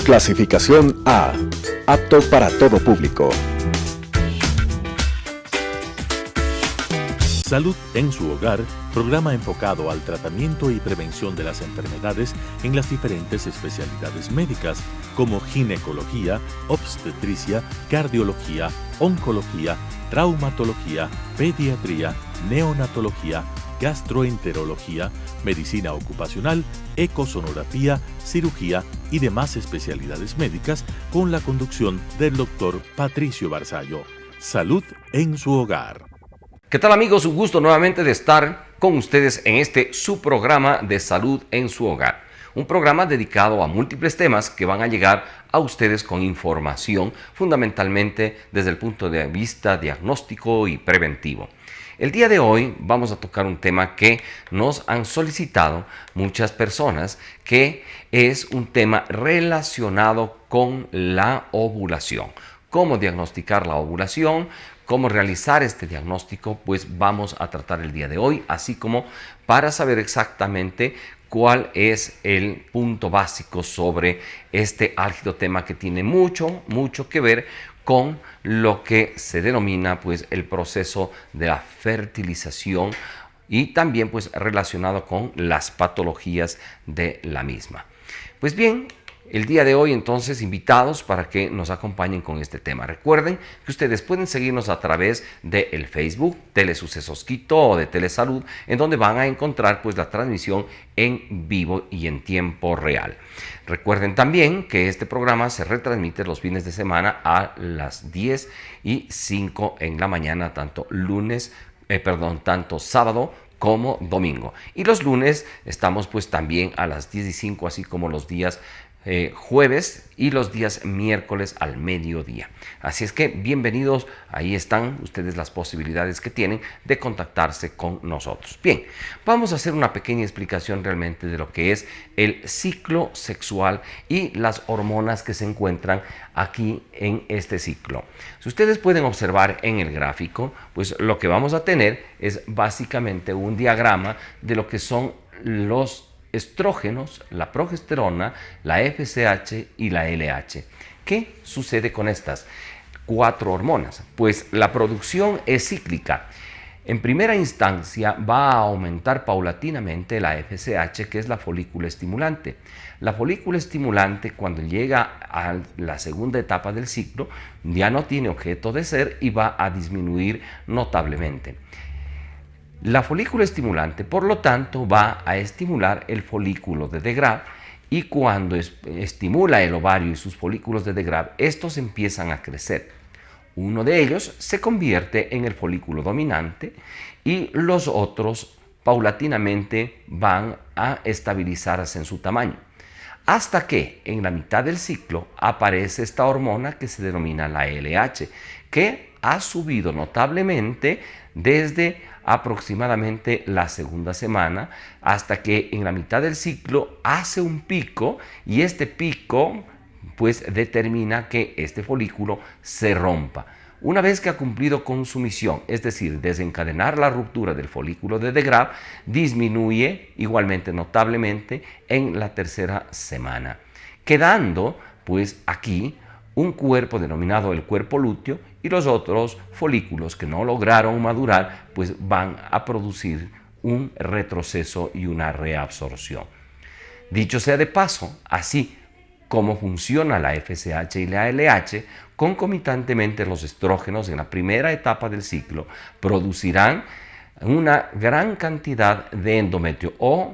Clasificación A. Apto para todo público. Salud en su hogar, programa enfocado al tratamiento y prevención de las enfermedades en las diferentes especialidades médicas, como ginecología, obstetricia, cardiología, oncología, traumatología, pediatría, neonatología, gastroenterología, medicina ocupacional, ecosonografía, cirugía y demás especialidades médicas, con la conducción del Dr. Patricio Barzallo. Salud en su hogar. ¿Qué tal, amigos? Un gusto nuevamente de estar con ustedes en su programa de Salud en su hogar. Un programa dedicado a múltiples temas que van a llegar a ustedes con información, fundamentalmente desde el punto de vista diagnóstico y preventivo. El día de hoy vamos a tocar un tema que nos han solicitado muchas personas, que es un tema relacionado con la ovulación. ¿Cómo diagnosticar la ovulación? ¿Cómo realizar este diagnóstico? Pues vamos a tratar el día de hoy, así como para saber exactamente cuál es el punto básico sobre este álgido tema que tiene mucho que ver con lo que se denomina pues el proceso de la fertilización y también pues relacionado con las patologías de la misma. Pues bien, el día de hoy entonces invitados para que nos acompañen con este tema. Recuerden que ustedes pueden seguirnos a través del Facebook Telesucesos Quito o de Telesalud, en donde van a encontrar pues la transmisión en vivo y en tiempo real. Recuerden también que este programa se retransmite los fines de semana a las 10:05 en la mañana, tanto sábado como domingo. Y los lunes estamos pues también a las 10:05, así como los días jueves y los días miércoles al mediodía. Así es que bienvenidos, ahí están ustedes las posibilidades que tienen de contactarse con nosotros. Bien, vamos a hacer una pequeña explicación realmente de lo que es el ciclo sexual y las hormonas que se encuentran aquí en este ciclo. Si ustedes pueden observar en el gráfico, pues lo que vamos a tener es básicamente un diagrama de lo que son los estrógenos, la progesterona, la FSH y la LH. ¿Qué sucede con estas 4 hormonas? Pues la producción es cíclica. En primera instancia va a aumentar paulatinamente la FSH, que es la folícula estimulante. La folícula estimulante, cuando llega a la segunda etapa del ciclo, ya no tiene objeto de ser y va a disminuir notablemente. La folícula estimulante, por lo tanto, va a estimular el folículo de de Graaf, y cuando estimula el ovario y sus folículos de de Graaf, estos empiezan a crecer. Uno de ellos se convierte en el folículo dominante y los otros paulatinamente van a estabilizarse en su tamaño, hasta que en la mitad del ciclo aparece esta hormona que se denomina la LH, que ha subido notablemente desde aproximadamente la segunda semana hasta que en la mitad del ciclo hace un pico, y este pico pues determina que este folículo se rompa. Una vez que ha cumplido con su misión, es decir, desencadenar la ruptura del folículo de de Graaf, disminuye igualmente notablemente en la tercera semana, quedando pues aquí un cuerpo denominado el cuerpo lúteo, y los otros folículos que no lograron madurar pues van a producir un retroceso y una reabsorción. Dicho sea de paso, así como funciona la FSH y la LH, concomitantemente los estrógenos en la primera etapa del ciclo producirán una gran cantidad de endometrio, o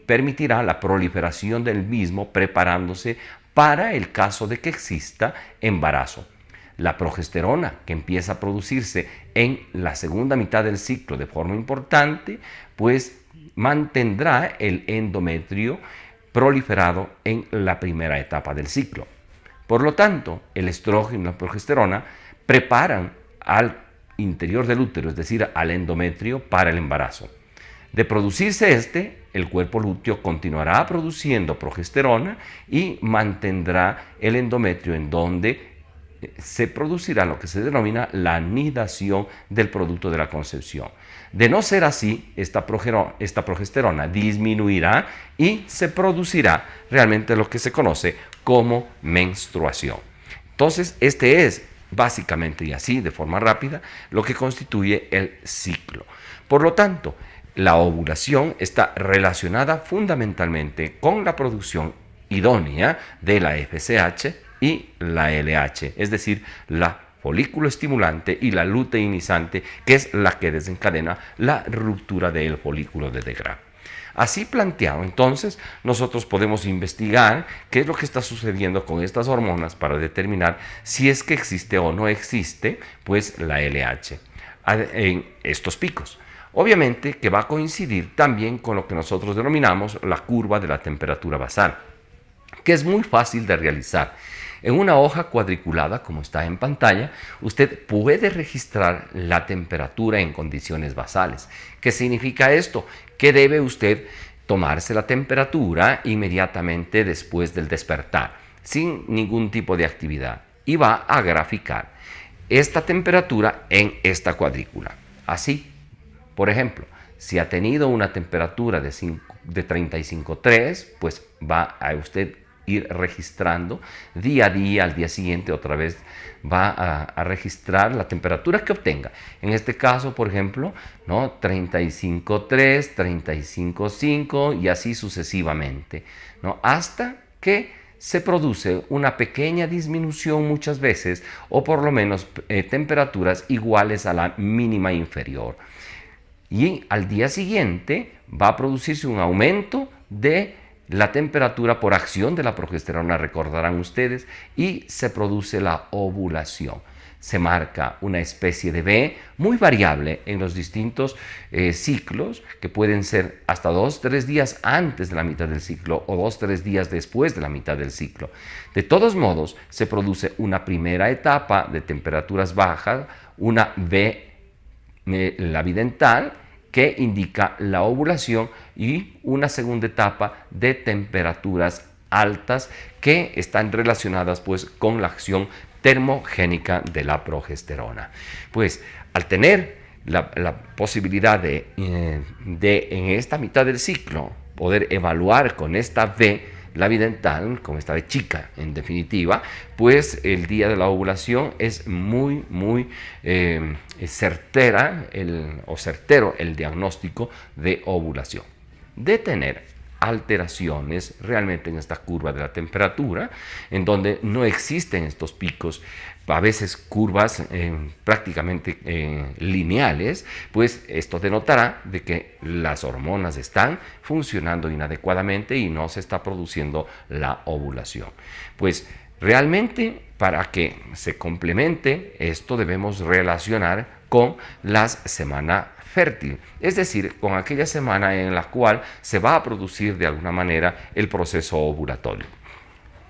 permitirá la proliferación del mismo, preparándose para el caso de que exista embarazo. La progesterona, que empieza a producirse en la segunda mitad del ciclo de forma importante, pues mantendrá el endometrio proliferado en la primera etapa del ciclo. Por lo tanto, el estrógeno y la progesterona preparan al interior del útero, es decir, al endometrio, para el embarazo. De producirse el cuerpo lúteo continuará produciendo progesterona y mantendrá el endometrio, en donde se producirá lo que se denomina la anidación del producto de la concepción. De no ser así, esta progesterona disminuirá y se producirá realmente lo que se conoce como menstruación. Entonces, este es básicamente y así, de forma rápida, lo que constituye el ciclo. Por lo tanto, la ovulación está relacionada fundamentalmente con la producción idónea de la FSH y la LH, es decir, la folículo estimulante y la luteinizante, que es la que desencadena la ruptura del folículo de Degrad. Así planteado, entonces, nosotros podemos investigar qué es lo que está sucediendo con estas hormonas para determinar si es que existe o no existe, pues, la LH en estos picos. Obviamente que va a coincidir también con lo que nosotros denominamos la curva de la temperatura basal, que es muy fácil de realizar. En una hoja cuadriculada, como está en pantalla, usted puede registrar la temperatura en condiciones basales. ¿Qué significa esto? Que debe usted tomarse la temperatura inmediatamente después del despertar, sin ningún tipo de actividad, y va a graficar esta temperatura en esta cuadrícula. Así, por ejemplo, si ha tenido una temperatura de 35,3, pues va a usted ir registrando día a día, al día siguiente otra vez va a registrar la temperatura que obtenga. En este caso, por ejemplo, ¿no? 35,3, 35,5 y así sucesivamente, ¿no? Hasta que se produce una pequeña disminución muchas veces, o por lo menos temperaturas iguales a la mínima inferior. Y al día siguiente va a producirse un aumento de la temperatura por acción de la progesterona, recordarán ustedes, y se produce la ovulación. Se marca una especie de V muy variable en los distintos ciclos, que pueden ser hasta 2-3 días antes de la mitad del ciclo o 2-3 días después de la mitad del ciclo. De todos modos, se produce una primera etapa de temperaturas bajas, una V, la bidental, que indica la ovulación, y una segunda etapa de temperaturas altas que están relacionadas pues con la acción termogénica de la progesterona. Pues al tener la posibilidad de en esta mitad del ciclo poder evaluar con esta V, la bidental, con esta de chica en definitiva, pues el día de la ovulación es muy certero el diagnóstico de ovulación. De tener alteraciones realmente en esta curva de la temperatura, en donde no existen estos picos, a veces curvas prácticamente lineales, pues esto denotará de que las hormonas están funcionando inadecuadamente y no se está produciendo la ovulación. Pues realmente, para que se complemente esto, debemos relacionar con las semanas fértil, es decir, con aquella semana en la cual se va a producir de alguna manera el proceso ovulatorio.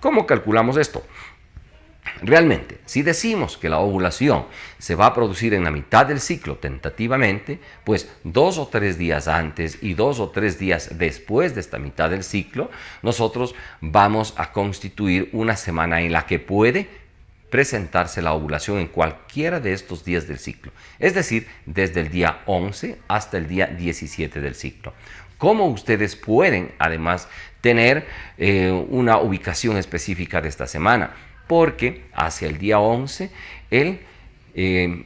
¿Cómo calculamos esto? Realmente, si decimos que la ovulación se va a producir en la mitad del ciclo tentativamente, pues 2 o 3 días antes y 2 o 3 días después de esta mitad del ciclo, nosotros vamos a constituir una semana en la que puede presentarse la ovulación en cualquiera de estos días del ciclo, es decir, desde el día 11 hasta el día 17 del ciclo. ¿Cómo ustedes pueden además tener una ubicación específica de esta semana? Porque hacia el día 11 el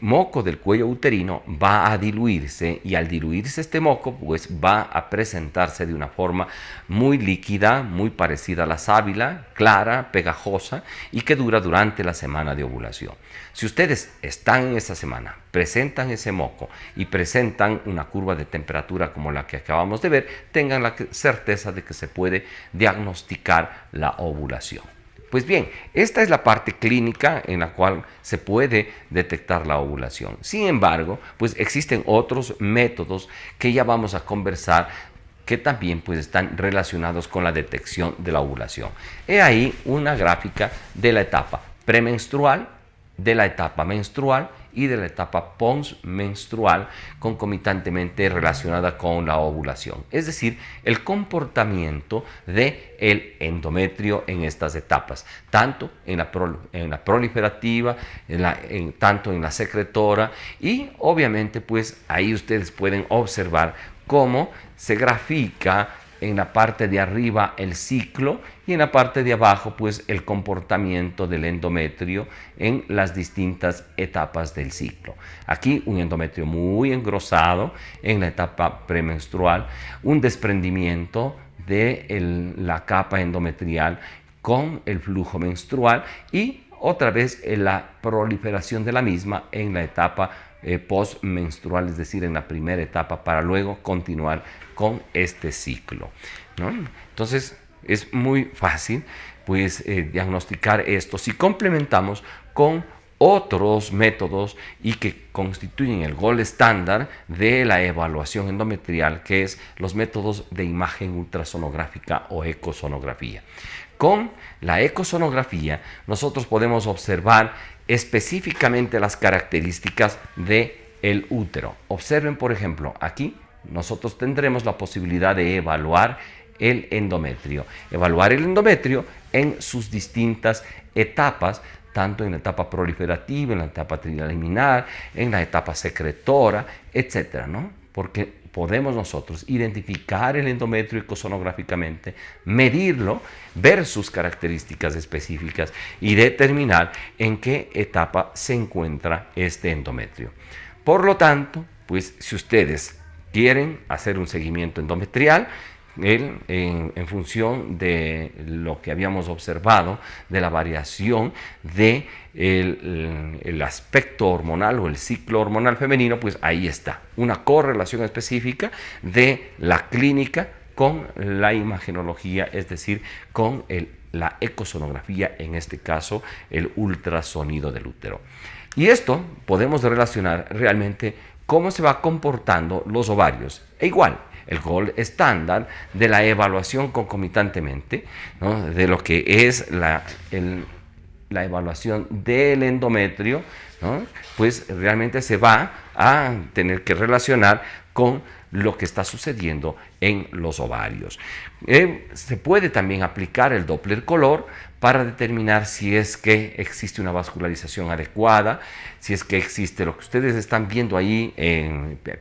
moco del cuello uterino va a diluirse, y al diluirse este moco pues va a presentarse de una forma muy líquida, muy parecida a la sábila, clara, pegajosa, y que dura durante la semana de ovulación. Si ustedes están en esa semana, presentan ese moco y presentan una curva de temperatura como la que acabamos de ver, tengan la certeza de que se puede diagnosticar la ovulación. Pues bien, esta es la parte clínica en la cual se puede detectar la ovulación. Sin embargo, pues existen otros métodos que ya vamos a conversar, que también pues están relacionados con la detección de la ovulación. He ahí una gráfica de la etapa premenstrual, de la etapa menstrual y de la etapa postmenstrual, concomitantemente relacionada con la ovulación, es decir, el comportamiento del endometrio en estas etapas, tanto en la proliferativa, tanto en la secretora, y obviamente pues ahí ustedes pueden observar cómo se grafica en la parte de arriba el ciclo y en la parte de abajo pues el comportamiento del endometrio en las distintas etapas del ciclo. Aquí un endometrio muy engrosado en la etapa premenstrual, un desprendimiento de la capa endometrial con el flujo menstrual y otra vez la proliferación de la misma en la etapa postmenstrual, es decir, en la primera etapa, para luego continuar con este ciclo, ¿no? Entonces es muy fácil pues diagnosticar esto si complementamos con otros métodos y que constituyen el gold estándar de la evaluación endometrial, que es los métodos de imagen ultrasonográfica o ecosonografía. Con la ecosonografía nosotros podemos observar específicamente las características del útero. Observen, por ejemplo, aquí nosotros tendremos la posibilidad de evaluar el endometrio. Evaluar el endometrio en sus distintas etapas, tanto en la etapa proliferativa, en la etapa triliminar, en la etapa secretora, etcétera, ¿no? Porque podemos nosotros identificar el endometrio ecosonográficamente, medirlo, ver sus características específicas y determinar en qué etapa se encuentra este endometrio. Por lo tanto, pues si ustedes quieren hacer un seguimiento endometrial, en función de lo que habíamos observado, de la variación del el aspecto hormonal o el ciclo hormonal femenino, pues ahí está, una correlación específica de la clínica con la imagenología, es decir, con la ecosonografía, en este caso el ultrasonido del útero. Y esto podemos relacionar realmente cómo se va comportando los ovarios. E igual, el gold estándar de la evaluación concomitantemente, ¿no?, de lo que es la evaluación del endometrio, ¿no?, pues realmente se va a tener que relacionar con lo que está sucediendo en los ovarios. Se puede también aplicar el Doppler color para determinar si es que existe una vascularización adecuada, si es que existe lo que ustedes están viendo ahí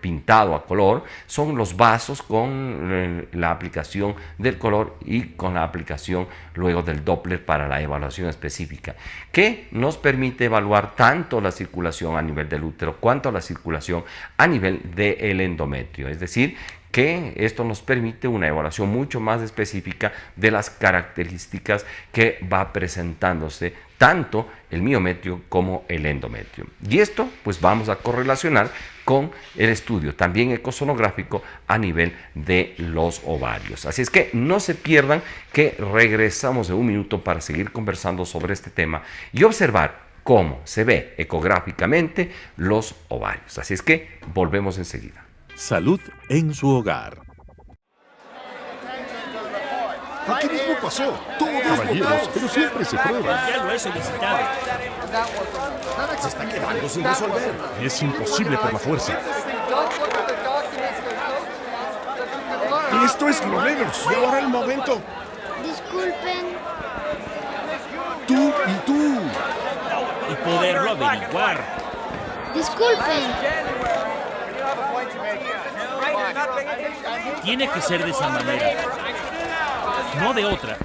pintado a color, son los vasos con la aplicación del color y con la aplicación luego del Doppler para la evaluación específica, que nos permite evaluar tanto la circulación a nivel del útero cuanto la circulación a nivel del endometrio. Es decir, que esto nos permite una evaluación mucho más específica de las características que va presentándose tanto el miometrio como el endometrio. Y esto pues vamos a correlacionar con el estudio también ecosonográfico a nivel de los ovarios. Así es que no se pierdan que regresamos en un minuto para seguir conversando sobre este tema y observar cómo se ve ecográficamente los ovarios. Así es que volvemos enseguida. Salud en su hogar. Aquí mismo pasó. Caballeros, pero siempre se prueba. Ya lo he solicitado. Se está quedando sin resolver. Es imposible por la fuerza. Esto es lo menos. Y ahora el momento. Disculpen. Tú y tú. Y poderlo averiguar. Disculpen. Tiene que ser de esa manera. No de otra.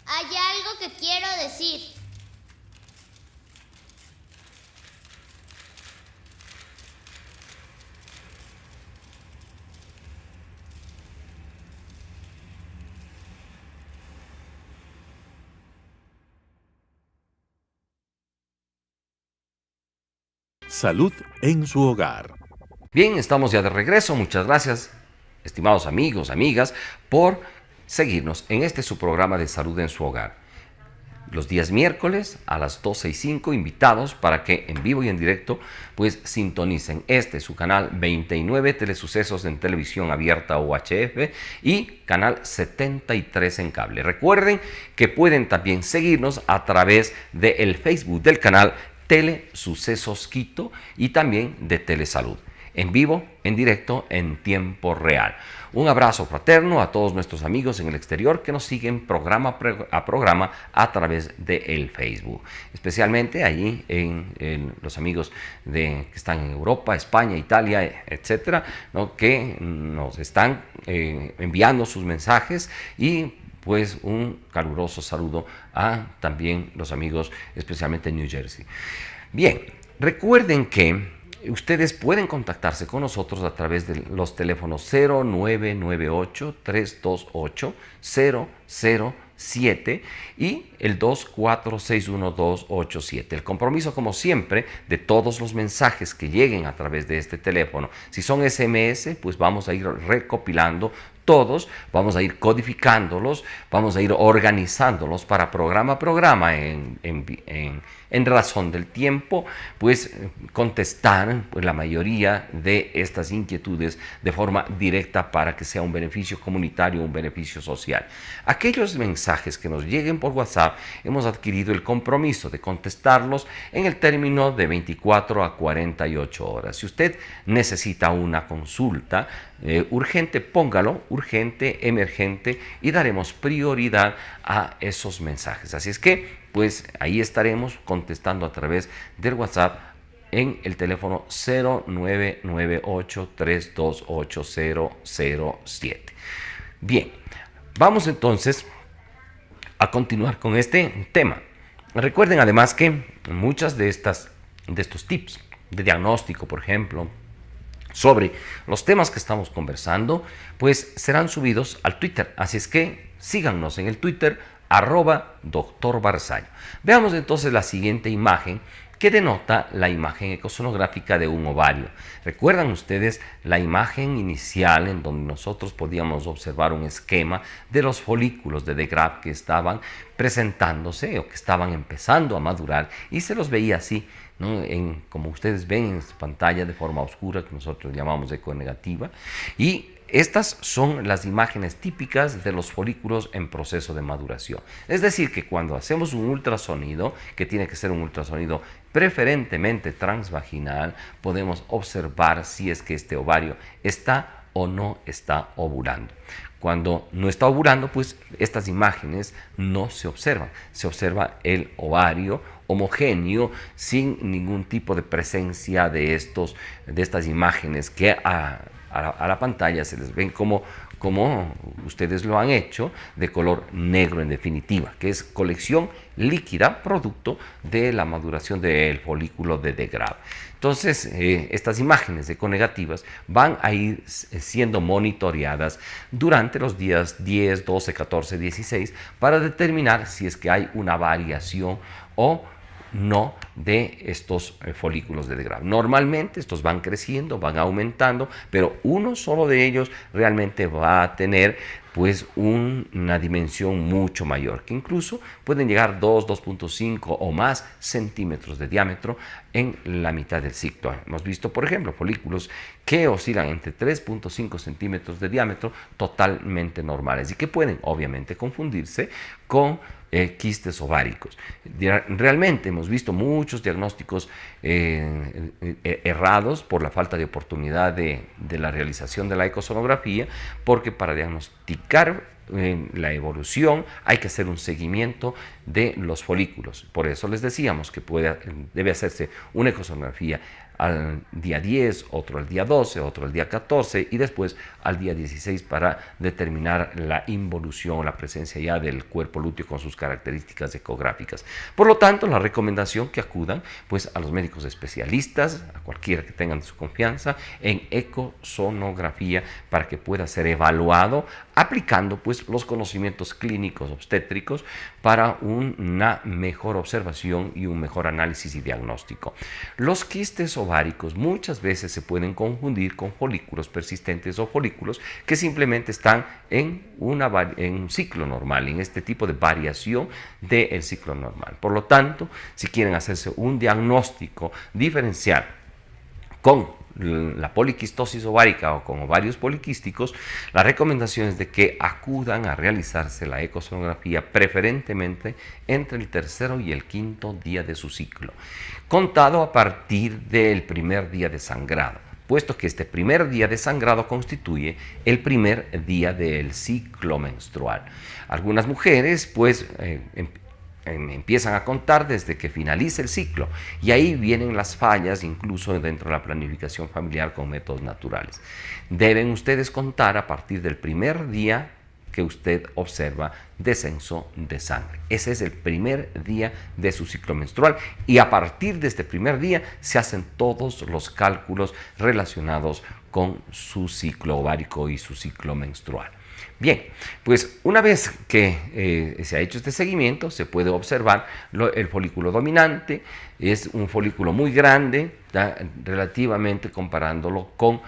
Hay algo que quiero decir. Salud en su hogar. Bien, estamos ya de regreso. Muchas gracias, estimados amigos, amigas, por seguirnos en este su programa de Salud en su hogar. Los días miércoles a las 12:05, invitados para que en vivo y en directo pues sintonicen su canal 29 Telesucesos en televisión abierta UHF y canal 73 en cable. Recuerden que pueden también seguirnos a través del Facebook del canal Telesucesos Quito y también de Telesalud. en vivo, en directo, en tiempo real. Un abrazo fraterno a todos nuestros amigos en el exterior que nos siguen programa a programa a través del Facebook. Especialmente allí en los amigos que están en Europa, España, Italia, etcétera, ¿no? Que nos están enviando sus mensajes, y pues un caluroso saludo a también los amigos especialmente en New Jersey. Bien, recuerden que ustedes pueden contactarse con nosotros a través de los teléfonos 0998-328-007 y el 2461287. El compromiso, como siempre, de todos los mensajes que lleguen a través de este teléfono. Si son SMS, pues vamos a ir recopilando todos, vamos a ir codificándolos, vamos a ir organizándolos para programa a programa en razón del tiempo, pues contestar pues, la mayoría de estas inquietudes de forma directa para que sea un beneficio comunitario, un beneficio social. Aquellos mensajes que nos lleguen por WhatsApp, hemos adquirido el compromiso de contestarlos en el término de 24 a 48 horas. Si usted necesita una consulta urgente, póngalo, urgente, emergente, y daremos prioridad a esos mensajes. Así es que, pues ahí estaremos contestando a través del WhatsApp en el teléfono 0998-328-007. Bien, vamos entonces a continuar con este tema. Recuerden además que muchas de estos tips de diagnóstico, por ejemplo, sobre los temas que estamos conversando, pues serán subidos al Twitter. Así es que síganos en el Twitter, @Dr. Barzallo. Veamos entonces la siguiente imagen, que denota la imagen ecosonográfica de un ovario. ¿Recuerdan ustedes la imagen inicial en donde nosotros podíamos observar un esquema de los folículos de Degrave que estaban presentándose o que estaban empezando a madurar, y se los veía así, ¿no? Como ustedes ven en su pantalla, de forma oscura, que nosotros llamamos eco negativa, y estas son las imágenes típicas de los folículos en proceso de maduración. Es decir, que cuando hacemos un ultrasonido, que tiene que ser un ultrasonido preferentemente transvaginal, podemos observar si es que este ovario está o no está ovulando. Cuando no está ovulando, pues estas imágenes no se observan. Se observa el ovario homogéneo, sin ningún tipo de presencia de estas imágenes que a la pantalla se les ven como ustedes lo han hecho, de color negro en definitiva, que es colección líquida producto de la maduración del folículo de Degrave. Entonces, estas imágenes econegativas van a ir siendo monitoreadas durante los días 10, 12, 14, 16 para determinar si es que hay una variación o no de estos folículos de Degrave. Normalmente estos van creciendo, van aumentando, pero uno solo de ellos realmente va a tener pues una dimensión mucho mayor, que incluso pueden llegar 2.5 o más centímetros de diámetro en la mitad del ciclo. Hemos visto, por ejemplo, folículos que oscilan entre 3.5 centímetros de diámetro, totalmente normales, y que pueden obviamente confundirse con quistes ováricos. Realmente hemos visto muchos diagnósticos errados por la falta de oportunidad de la realización de la ecosonografía, porque para diagnosticar la evolución hay que hacer un seguimiento de los folículos. Por eso les decíamos que debe hacerse una ecosonografía al día 10, otro al día 12, otro al día 14 y después al día 16 para determinar la involución, la presencia ya del cuerpo lúteo con sus características ecográficas. Por lo tanto, la recomendación que acudan pues a los médicos especialistas, a cualquiera que tengan su confianza, en ecosonografía para que pueda ser evaluado aplicando pues los conocimientos clínicos obstétricos para una mejor observación y un mejor análisis y diagnóstico. Los quistes ováricos muchas veces se pueden confundir con folículos persistentes o folículos que simplemente están en un ciclo normal, en este tipo de variación del ciclo normal. Por lo tanto, si quieren hacerse un diagnóstico diferencial con la poliquistosis ovárica o con ovarios poliquísticos, la recomendación es de que acudan a realizarse la ecosonografía preferentemente entre el tercero y el quinto día de su ciclo, contado a partir del primer día de sangrado. puesto que este primer día de sangrado constituye el primer día del ciclo menstrual. Algunas mujeres pues empiezan a contar desde que finaliza el ciclo, y ahí vienen las fallas incluso dentro de la planificación familiar con métodos naturales. Deben ustedes contar a partir del primer día que usted observa descenso de sangre. Ese es el primer día de su ciclo menstrual, y a partir de este primer día se hacen todos los cálculos relacionados con su ciclo ovárico y su ciclo menstrual. Bien, pues una vez que se ha hecho este seguimiento, se puede observar el folículo dominante. Es un folículo muy grande, relativamente comparándolo con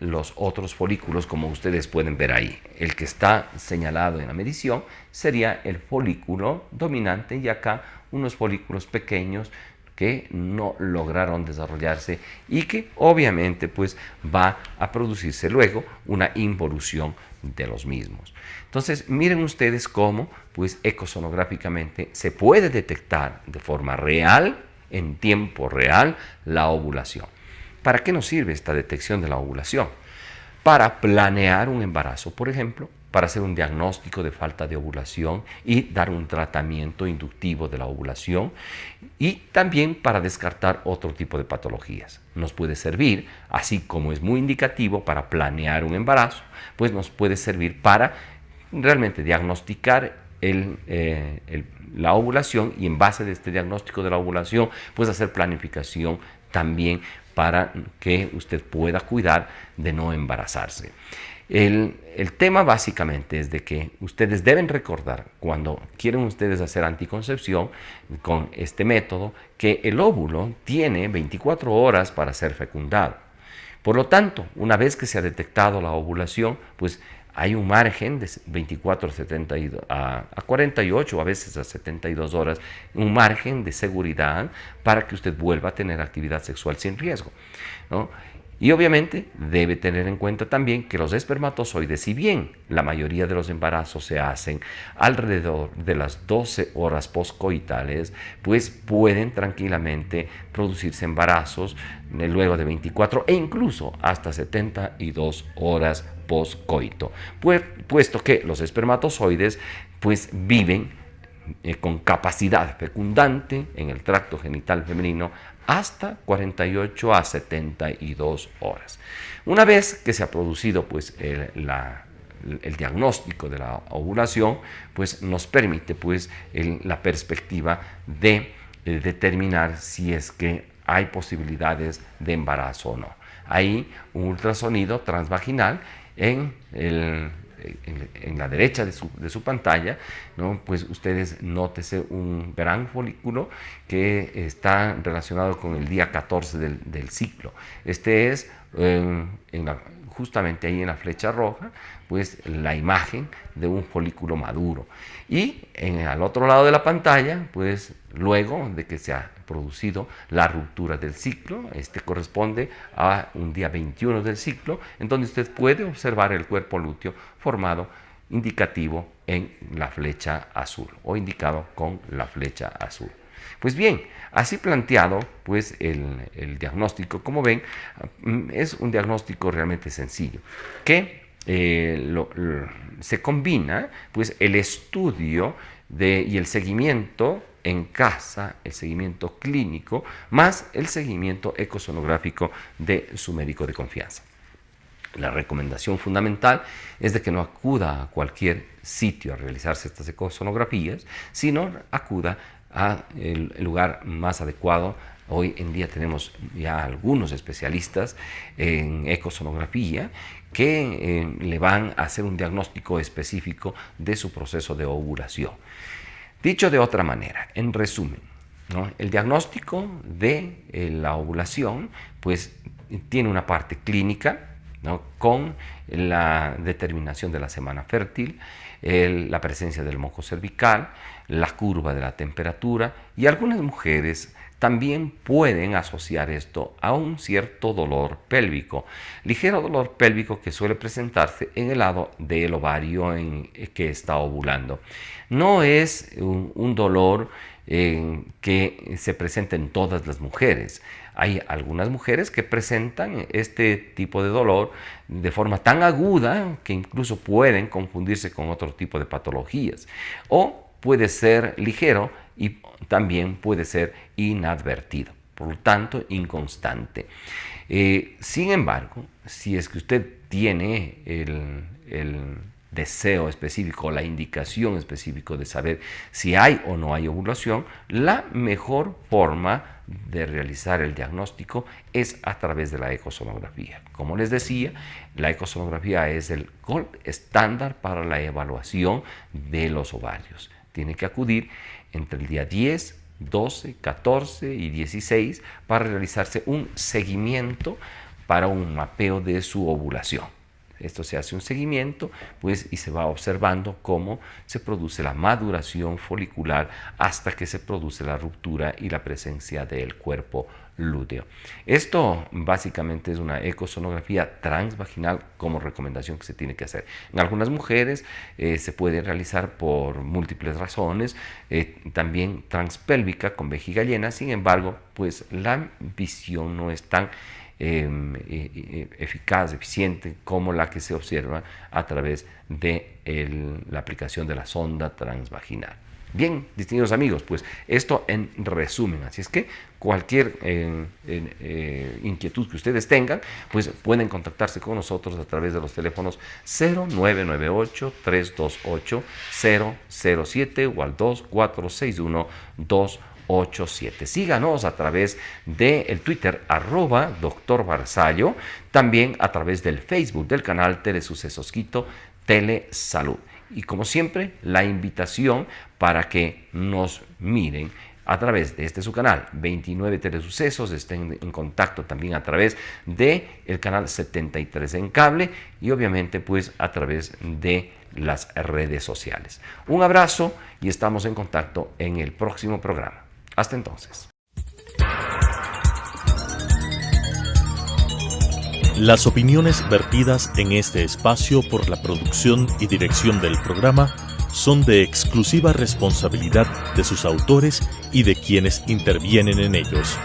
los otros folículos, como ustedes pueden ver ahí. El que está señalado en la medición sería el folículo dominante, y acá unos folículos pequeños que no lograron desarrollarse y que obviamente pues va a producirse luego una involución de los mismos. Entonces miren ustedes cómo pues ecosonográficamente se puede detectar de forma real, en tiempo real, la ovulación. ¿Para qué nos sirve esta detección de la ovulación? Para planear un embarazo, por ejemplo, para hacer un diagnóstico de falta de ovulación y dar un tratamiento inductivo de la ovulación, y también para descartar otro tipo de patologías. Nos puede servir, así como es muy indicativo para planear un embarazo, pues nos puede servir para realmente diagnosticar la ovulación, y en base de este diagnóstico de la ovulación, pues hacer planificación también para que usted pueda cuidar de no embarazarse. El tema básicamente es de que ustedes deben recordar, cuando quieren ustedes hacer anticoncepción con este método, que el óvulo tiene 24 horas para ser fecundado. Por lo tanto, una vez que se ha detectado la ovulación, pues hay un margen de 24 a 48, a veces a 72 horas, un margen de seguridad para que usted vuelva a tener actividad sexual sin riesgo, ¿no? Y obviamente debe tener en cuenta también que los espermatozoides, si bien la mayoría de los embarazos se hacen alrededor de las 12 horas postcoitales, pues pueden tranquilamente producirse embarazos luego de 24 e incluso hasta 72 horas postcoito, puesto que los espermatozoides pues viven con capacidad fecundante en el tracto genital femenino hasta 48 a 72 horas. Una vez que se ha producido pues el diagnóstico de la ovulación, pues nos permite pues la perspectiva de determinar si es que hay posibilidades de embarazo o no. Hay un ultrasonido transvaginal en la derecha de su pantalla, ¿no? Pues ustedes nótese un gran folículo que está relacionado con el día 14 del ciclo. Este es justamente ahí en la flecha roja, pues la imagen de un folículo maduro. Y al otro lado de la pantalla, pues luego de que se ha producido la ruptura del ciclo, este corresponde a un día 21 del ciclo, en donde usted puede observar el cuerpo lúteo formado, indicativo en la flecha azul, o indicado con la flecha azul. Pues bien, así planteado, pues el diagnóstico, como ven, es un diagnóstico realmente sencillo, que se combina pues el estudio y el seguimiento en casa, el seguimiento clínico, más el seguimiento ecosonográfico de su médico de confianza. La recomendación fundamental es de que no acuda a cualquier sitio a realizarse estas ecosonografías, sino acuda al lugar más adecuado. Hoy en día tenemos ya algunos especialistas en ecosonografía que le van a hacer un diagnóstico específico de su proceso de ovulación. Dicho de otra manera, en resumen, ¿no? El diagnóstico de la ovulación pues tiene una parte clínica, ¿no? Con la determinación de la semana fértil, la presencia del moco cervical, la curva de la temperatura, y algunas mujeres también pueden asociar esto a un cierto dolor pélvico, ligero dolor pélvico que suele presentarse en el lado del ovario que está ovulando. No es un dolor que se presenta en todas las mujeres. Hay algunas mujeres que presentan este tipo de dolor de forma tan aguda que incluso pueden confundirse con otro tipo de patologías. O puede ser ligero y también puede ser inadvertido, por lo tanto inconstante. Sin embargo, si es que usted tiene el deseo específico, la indicación específica de saber si hay o no hay ovulación, la mejor forma de realizar el diagnóstico es a través de la ecosonografía. Como les decía, la ecosonografía es el gold estándar para la evaluación de los ovarios. Tiene que acudir entre el día 10, 12, 14 y 16 para realizarse un seguimiento para un mapeo de su ovulación. Esto se hace un seguimiento, pues, y se va observando cómo se produce la maduración folicular hasta que se produce la ruptura y la presencia del cuerpo lúteo. Esto básicamente es una ecosonografía transvaginal como recomendación que se tiene que hacer. En algunas mujeres se puede realizar por múltiples razones, también transpélvica con vejiga llena. Sin embargo, pues la visión no es tan eficaz, eficiente como la que se observa a través de la aplicación de la sonda transvaginal. Bien, distinguidos amigos, pues esto en resumen. Así es que cualquier inquietud que ustedes tengan, pues pueden contactarse con nosotros a través de los teléfonos 0998-328-007 o al 2461-287. Síganos a través del Twitter @Dr. Barzallo, también a través del Facebook del canal Telesucesos Quito, Telesalud. Y como siempre, la invitación para que nos miren a través de su canal 29 Telesucesos, estén en contacto también a través del canal 73 en cable y obviamente pues a través de las redes sociales. Un abrazo y estamos en contacto en el próximo programa. Hasta entonces. Las opiniones vertidas en este espacio por la producción y dirección del programa son de exclusiva responsabilidad de sus autores y de quienes intervienen en ellos.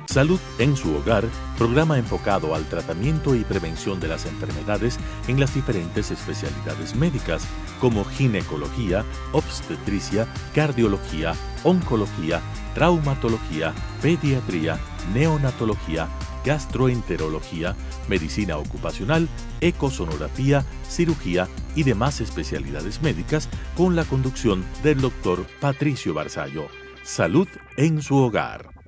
Salud en su hogar, programa enfocado al tratamiento y prevención de las enfermedades en las diferentes especialidades médicas, como ginecología, obstetricia, cardiología, oncología, traumatología, pediatría, neonatología, gastroenterología, medicina ocupacional, ecosonografía, cirugía y demás especialidades médicas, con la conducción del Dr. Patricio Barzallo. Salud en su hogar.